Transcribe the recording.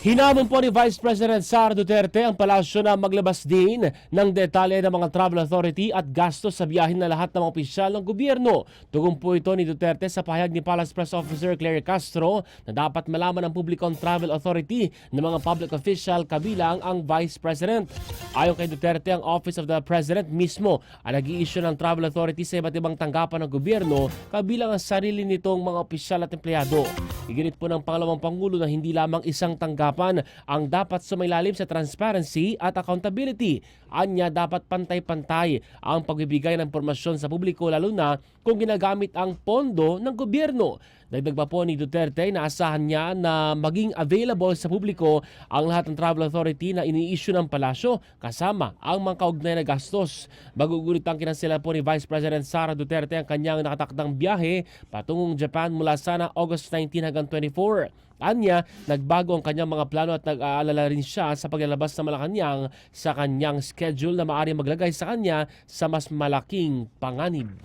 Hinamon po ni Vice President Sara Duterte ang palasyo na maglabas din ng detalye ng mga travel authority at gastos sa biyahin na lahat ng mga opisyal ng gobyerno. Tugon po ito ni Duterte sa pahayag ni Palace Press Officer Claire Castro na dapat malaman ng publiko ang travel authority ng mga public official kabilang ang Vice President. Ayon kay Duterte, ang Office of the President mismo ang nag-i-issue ng travel authority sa iba't ibang tanggapan ng gobyerno kabilang ang sarili nitong mga opisyal at empleyado. Iginit po ng pangalawang Pangulo na hindi lamang isang tanggapan ang dapat sumailalim sa transparency at accountability. Anya, dapat pantay-pantay ang pagbibigay ng impormasyon sa publiko lalo na kung ginagamit ang pondo ng gobyerno. Dagdag pa po ni Duterte na asahan niya na maging available sa publiko ang lahat ng travel authority na ini-issue ng palasyo kasama ang mga kaugnay na gastos. Magugulit ang kinansela po ni Vice President Sara Duterte ang kanyang nakatakdang biyahe patungong Japan mula sana August 19 hanggang 24. Anya, nagbago ang kanyang mga plano at nag-aalala rin siya sa paglalabas ng Malacanang sa kanyang schedule na maaari maglagay sa kanya sa mas malaking panganib.